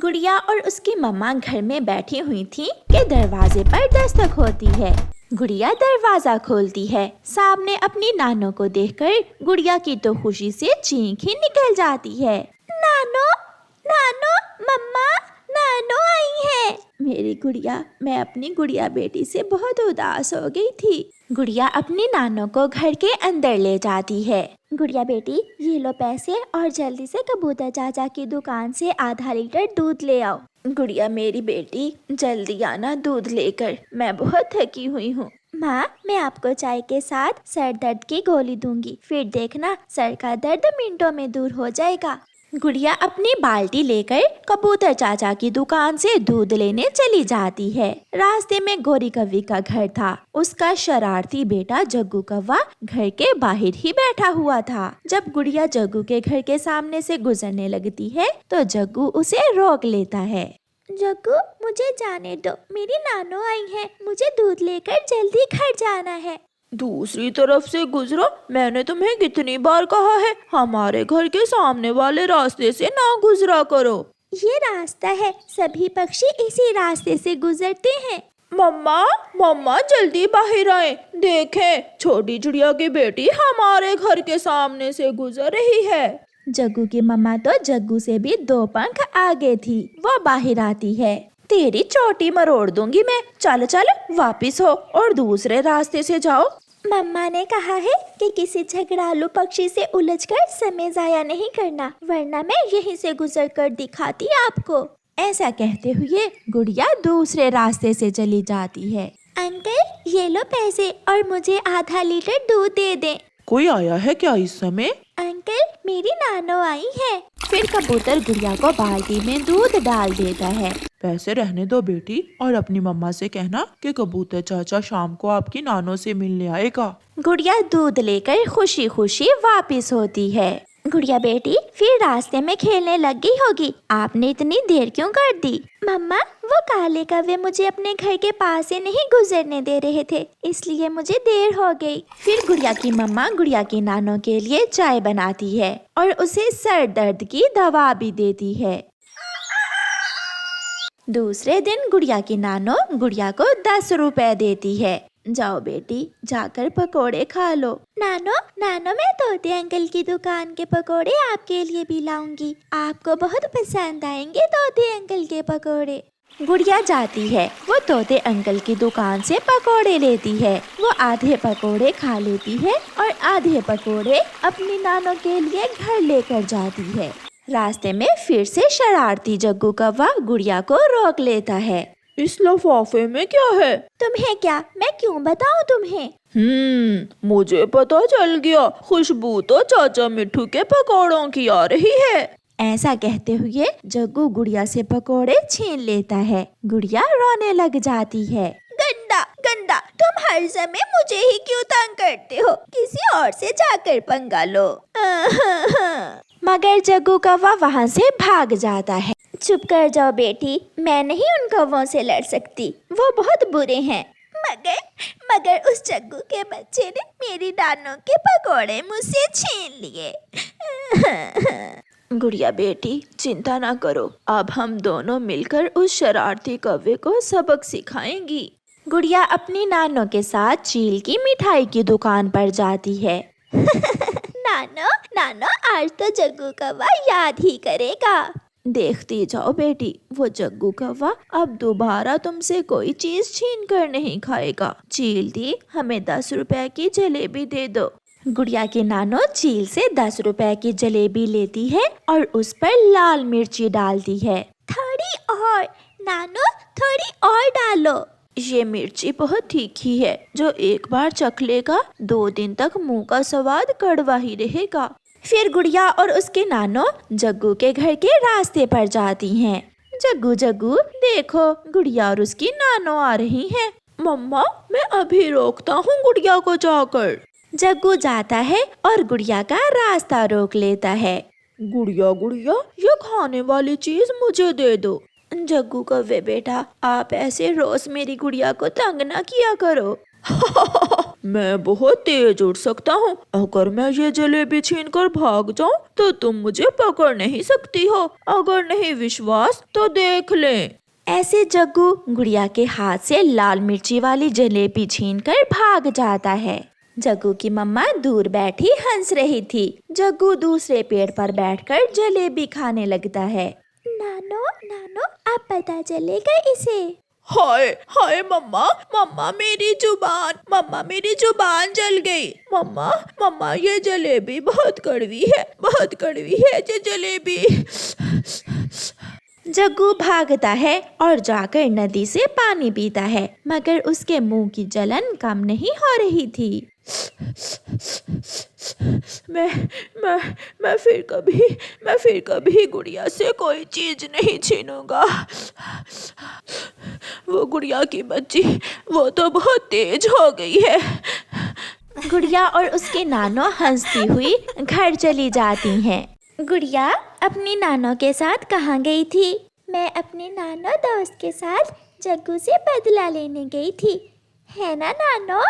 गुड़िया और उसकी मम्मा घर में बैठी हुई थी कि दरवाजे पर दस्तक होती है। गुड़िया दरवाजा खोलती है। सामने अपनी नानो को देखकर गुड़िया की तो खुशी से चीख ही निकल जाती है। नानो, नानो, मम्मा, नानो आई है। मेरी गुड़िया, मैं अपनी गुड़िया बेटी से बहुत उदास हो गई थी। गुड़िया अपनी नानो को घर के अंदर ले जाती है। गुड़िया बेटी, ये लो पैसे और जल्दी से कबूतर चाचा की दुकान से आधा लीटर दूध ले आओ। गुड़िया मेरी बेटी, जल्दी आना दूध लेकर, मैं बहुत थकी हुई हूँ। माँ, मैं आपको चाय के साथ सर दर्द की गोली दूंगी, फिर देखना सर का दर्द मिनटों में दूर हो जाएगा। गुड़िया अपनी बाल्टी लेकर कबूतर चाचा की दुकान से दूध लेने चली जाती है। रास्ते में गौरी कव्वी का घर था। उसका शरारती बेटा जग्गू कौवा घर के बाहर ही बैठा हुआ था। जब गुड़िया जग्गू के घर के सामने से गुजरने लगती है तो जग्गू उसे रोक लेता है। जग्गू, मुझे जाने दो, मेरी नानो आई है, मुझे दूध लेकर जल्दी घर जाना है। दूसरी तरफ से गुजरो, मैंने तुम्हें कितनी बार कहा है हमारे घर के सामने वाले रास्ते से ना गुजरा करो। ये रास्ता है, सभी पक्षी इसी रास्ते से गुजरते हैं। मम्मा, मम्मा जल्दी बाहर आए, देखें छोटी चिड़िया की बेटी हमारे घर के सामने से गुजर रही है। जग्गू की मम्मा तो जग्गू से भी 2 पंख आगे थी। वो बाहर आती है। तेरी चोटी मरोड़ दूंगी मैं, चल चल वापिस हो और दूसरे रास्ते से जाओ। मम्मा ने कहा है कि किसी झगड़ालू पक्षी से उलझकर समय जाया नहीं करना, वरना मैं यहीं से गुजर कर दिखाती आपको। ऐसा कहते हुए गुड़िया दूसरे रास्ते से चली जाती है। अंकल, ये लो पैसे और मुझे आधा लीटर दूध दे दें। कोई आया है क्या इस समय? अंकल, मेरी नानो आई है। फिर कबूतर गुड़िया को बाल्टी में दूध डाल देता है। पैसे रहने दो बेटी, और अपनी मम्मा से कहना कि कबूतर चाचा शाम को आपकी नानो से मिलने आएगा। गुड़िया दूध लेकर खुशी खुशी वापस होती है। गुड़िया बेटी, फिर रास्ते में खेलने लग गई होगी, आपने इतनी देर क्यों कर दी? मम्मा, वो काले कौवे मुझे अपने घर के पास से नहीं गुजरने दे रहे थे, इसलिए मुझे देर हो गई। फिर गुड़िया की मम्मा गुड़िया की नानो के लिए चाय बनाती है और उसे सर दर्द की दवा भी देती है। दूसरे दिन गुड़िया की नानो गुड़िया को 10 रुपए देती है। जाओ बेटी, जाकर पकोड़े खा लो। नानो, नानो, मैं तोते अंकल की दुकान के पकोड़े आपके लिए भी लाऊंगी, आपको बहुत पसंद आएंगे तोते अंकल के पकोड़े। गुड़िया जाती है। वो तोते अंकल की दुकान से पकोड़े लेती है। वो आधे पकोड़े खा लेती है और आधे पकोड़े अपनी नानो के लिए घर लेकर जाती है। रास्ते में फिर से शरारती जग्गू कौवा गुड़िया को रोक लेता है। इस लिफाफे में क्या है? तुम्हें क्या, मैं क्यों बताऊं तुम्हें? मुझे पता चल गया, खुशबू तो चाचा मिठू के पकौड़ों की आ रही है। ऐसा कहते हुए जग्गू गुड़िया से पकोड़े छीन लेता है। गुड़िया रोने लग जाती है। गंदा, गंदा, तुम हर समय मुझे ही क्यों तंग करते हो? किसी और से जाकर पंगा लो। मगर जग्गू कौवा वहाँ से भाग जाता है। चुप कर जाओ बेटी, मैं नहीं उन कौवों से लड़ सकती, वो बहुत बुरे हैं। मगर उस जग्गू के बच्चे ने मेरी नानो के पकोड़े मुझसे छीन लिए। गुड़िया बेटी, चिंता ना करो, अब हम दोनों मिलकर उस शरारती कौवे को सबक सिखाएंगी। गुड़िया अपनी नानो के साथ चील की मिठाई की दुकान पर जाती है। नानो, नानो, आज तो जग्गू कौवा याद ही करेगा। देखती जाओ बेटी, वो जग्गू कौवा अब दोबारा तुमसे कोई चीज छीन कर नहीं खाएगा। चील दी, हमें 10 रुपए की जलेबी दे दो। गुड़िया की नानो चील से 10 रुपए की जलेबी लेती है और उस पर लाल मिर्ची डालती है। थोड़ी और नानो, थोड़ी और डालो। ये मिर्ची बहुत तीखी है, जो एक बार चख लेगा 2 दिन तक मुंह का स्वाद कड़वा ही रहेगा। फिर गुड़िया और उसके नानो जग्गू के घर के रास्ते पर जाती हैं। जग्गू, जग्गू देखो, गुड़िया और उसकी नानो आ रही हैं। मम्मा, मैं अभी रोकता हूँ गुड़िया को जाकर। जग्गू जाता है और गुड़िया का रास्ता रोक लेता है। गुड़िया, गुड़िया, ये खाने वाली चीज मुझे दे दो। जग्गू कौवे बेटा, आप ऐसे रोज मेरी गुड़िया को तंग ना किया करो। मैं बहुत तेज उड़ सकता हूँ। अगर मैं ये जलेबी छीन कर भाग जाऊँ तो तुम मुझे पकड़ नहीं सकती हो। अगर नहीं विश्वास तो देख लें। ऐसे जग्गू गुड़िया के हाथ से लाल मिर्ची वाली जलेबी छीनकर भाग जाता है। जग्गू की मम्मा दूर बैठी हंस रही थी। जग्गू दूसरे पेड़ पर बैठकर जलेबी खाने लगता है। नानो नानो अब पता चलेगा इसे। हाय हाय मम्मा, मम्मा मेरी जुबान जल गई। मम्मा मम्मा ये जलेबी बहुत कड़वी है ये जलेबी। जग्गू भागता है और जाकर नदी से पानी पीता है, मगर उसके मुंह की जलन कम नहीं हो रही थी। मैं फिर कभी गुड़िया से कोई चीज नहीं छीनूंगा। वो गुड़िया की बच्ची वो तो बहुत तेज हो गई है। गुड़िया और उसके नानो हंसती हुई घर चली जाती हैं। गुड़िया अपनी नानो के साथ कहाँ गई थी? मैं अपने नानो दोस्त के साथ जग्गू से बदला लेने गई थी, है ना नानो?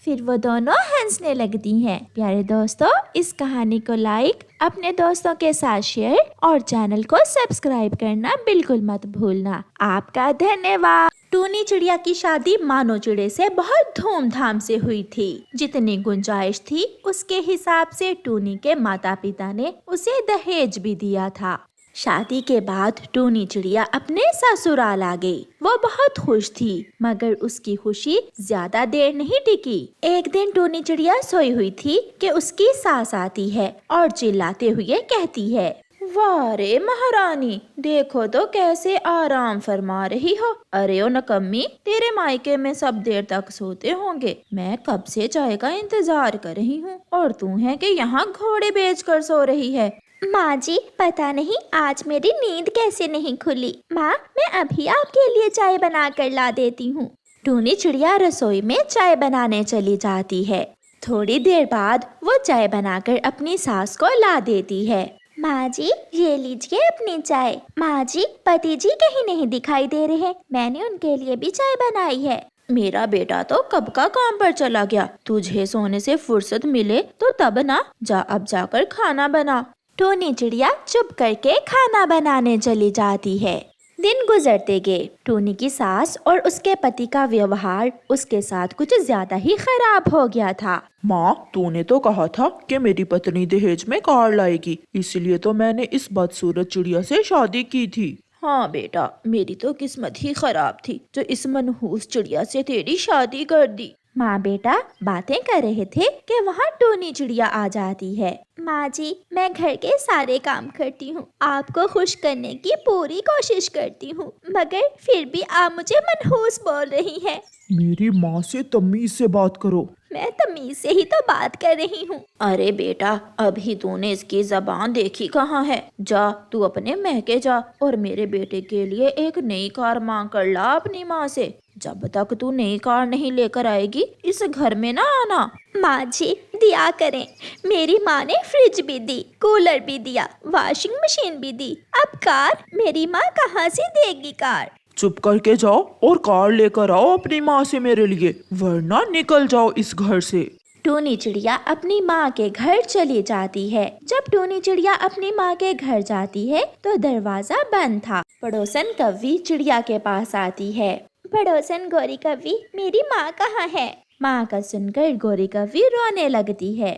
फिर वो दोनों हंसने लगती हैं। प्यारे दोस्तों, इस कहानी को लाइक, अपने दोस्तों के साथ शेयर और चैनल को सब्सक्राइब करना बिल्कुल मत भूलना। आपका धन्यवाद। टूनी चिड़िया की शादी मानो चिड़े से बहुत धूमधाम से हुई थी। जितनी गुंजाइश थी उसके हिसाब से टूनी के माता पिता ने उसे दहेज भी दिया था। शादी के बाद टूनी चिड़िया अपने ससुराल आ गई। वो बहुत खुश थी, मगर उसकी खुशी ज्यादा देर नहीं टिकी। एक दिन टूनी चिड़िया सोई हुई थी कि उसकी सास आती है और चिल्लाते हुए कहती है, वाह रे महारानी, देखो तो कैसे आराम फरमा रही हो। अरे ओ नकम्मी, तेरे मायके में सब देर तक सोते होंगे। मैं कब से चाय का इंतजार कर रही हूँ और तू है कि यहाँ घोड़े बेच कर सो रही है। माँ जी, पता नहीं आज मेरी नींद कैसे नहीं खुली। माँ, मैं अभी आपके लिए चाय बना कर ला देती हूँ। टूनी चिड़िया रसोई में चाय बनाने चली जाती है। थोड़ी देर बाद वो चाय बनाकर अपनी सास को ला देती है। माँ जी, ये लीजिए अपनी चाय। माँ जी, पति जी कहीं नहीं दिखाई दे रहे, मैंने उनके लिए भी चाय बनाई है। मेरा बेटा तो कब का काम पर चला गया, तुझे सोने से फुर्सत मिले तो तब ना। जा अब जाकर खाना बना। टूनी चिड़िया चुप करके खाना बनाने चली जाती है। दिन गुजरते गए। टूनी की सास और उसके पति का व्यवहार उसके साथ कुछ ज्यादा ही खराब हो गया था। माँ, तूने तो कहा था कि मेरी पत्नी दहेज में कार लाएगी, इसलिए तो मैंने इस बदसूरत चिड़िया से शादी की थी। हाँ बेटा, मेरी तो किस्मत ही खराब थी जो इस मनहूस चिड़िया से तेरी शादी कर दी। माँ बेटा बातें कर रहे थे कि वहाँ टूनी चिड़िया आ जाती है। माँ जी, मैं घर के सारे काम करती हूँ, आपको खुश करने की पूरी कोशिश करती हूँ, मगर फिर भी आप मुझे मनहूस बोल रही हैं। मेरी माँ से तमीज से बात करो। मैं तमीज से ही तो बात कर रही हूँ। अरे बेटा, अभी तूने इसकी जबान देखी कहाँ है। जा तू अपने महके जा और मेरे बेटे के लिए एक नई कार मांग कर ला अपनी माँ से। जब तक तू नई कार नहीं लेकर आएगी इस घर में ना आना। माँ जी, दिया करें। मेरी माँ ने फ्रिज भी दी, कूलर भी दिया, वॉशिंग मशीन भी दी, अब कार मेरी माँ कहाँ से देगी कार? चुप करके जाओ और कार लेकर आओ अपनी माँ से मेरे लिए, वरना निकल जाओ इस घर से। टूनी चिड़िया अपनी माँ के घर चली जाती है। जब टूनी चिड़िया अपनी माँ के घर जाती है तो दरवाजा बंद था। पड़ोसन कव्वी चिड़िया के पास आती है। पड़ोसन गौरी कव्वी, मेरी माँ कहाँ है? माँ का सुनकर गौरी कव्वी रोने लगती है।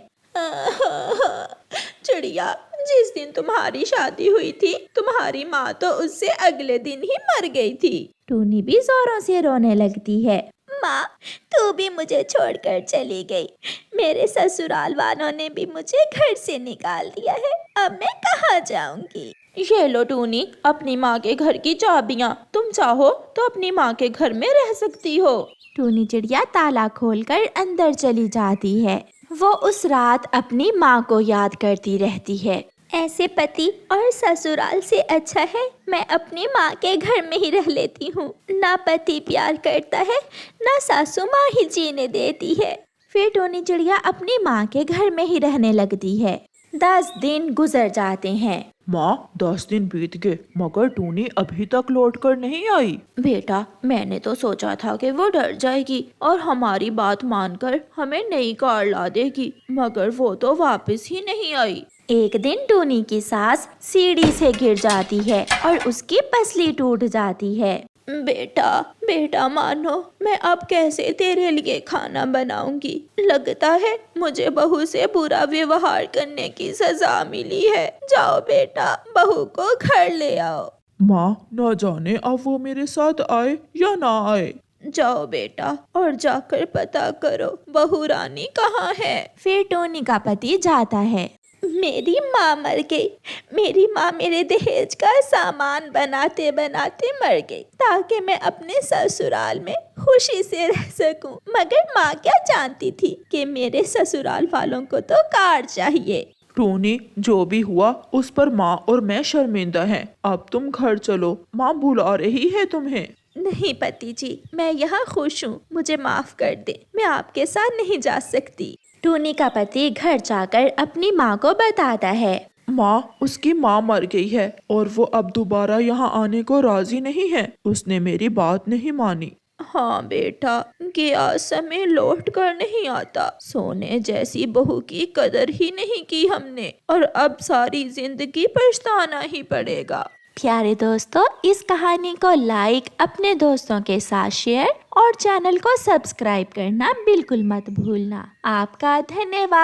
चिड़िया, जिस दिन तुम्हारी शादी हुई थी तुम्हारी माँ तो उससे अगले दिन ही मर गई थी। टूनी भी जोरों से रोने लगती है। माँ, तू भी मुझे छोड़कर चली गई। मेरे ससुराल वालों ने भी मुझे घर से निकाल दिया है, अब मैं कहाँ जाऊंगी? ये लो टूनी, अपनी माँ के घर की चाबियाँ, तुम चाहो तो अपनी माँ के घर में रह सकती हो। टूनी चिड़िया ताला खोलकर अंदर चली जाती है। वो उस रात अपनी माँ को याद करती रहती है। ऐसे पति और ससुराल से अच्छा है मैं अपनी माँ के घर में ही रह लेती हूँ। ना पति प्यार करता है, ना सासू माँ ही जीने देती है। फिर टूनी चिड़िया अपनी माँ के घर में ही रहने लगती है। 10 दिन गुजर जाते हैं। माँ 10 दिन बीत गए मगर टूनी अभी तक लौट कर नहीं आई। बेटा, मैंने तो सोचा था कि वो डर जाएगी और हमारी बात मानकर हमें नई कार ला देगी, मगर वो तो वापस ही नहीं आई। एक दिन टूनी की सास सीढ़ी से गिर जाती है और उसकी पसली टूट जाती है। बेटा, बेटा मानो, मैं अब कैसे तेरे लिए खाना बनाऊंगी? लगता है मुझे बहू से बुरा व्यवहार करने की सजा मिली है। जाओ बेटा, बहू को घर ले आओ। माँ न जाने अब वो मेरे साथ आए या ना आए। जाओ बेटा और जाकर पता करो बहू रानी कहाँ है। फिर टोनी का पति जाता है। मेरी माँ मर गई। मेरी माँ मेरे दहेज का सामान बनाते बनाते मर गई ताकि मैं अपने ससुराल में खुशी से रह सकूं। मगर माँ क्या जानती थी कि मेरे ससुराल वालों को तो कार चाहिए। टोनी, जो भी हुआ उस पर माँ और मैं शर्मिंदा हैं। अब तुम घर चलो, माँ बुला रही है तुम्हें। नहीं पति जी, मैं यहाँ खुश हूँ, मुझे माफ कर दे, मैं आपके साथ नहीं जा सकती। टोनी का पति घर जाकर अपनी माँ को बताता है। माँ, उसकी माँ मर गई है और वो अब दोबारा यहाँ आने को राजी नहीं है। उसने मेरी बात नहीं मानी। हाँ बेटा, गया समय लौट कर नहीं आता। सोने जैसी बहू की कदर ही नहीं की हमने और अब सारी जिंदगी पछताना ही पड़ेगा। प्यारे दोस्तों, इस कहानी को लाइक, अपने दोस्तों के साथ शेयर और चैनल को सब्सक्राइब करना बिल्कुल मत भूलना। आपका धन्यवाद।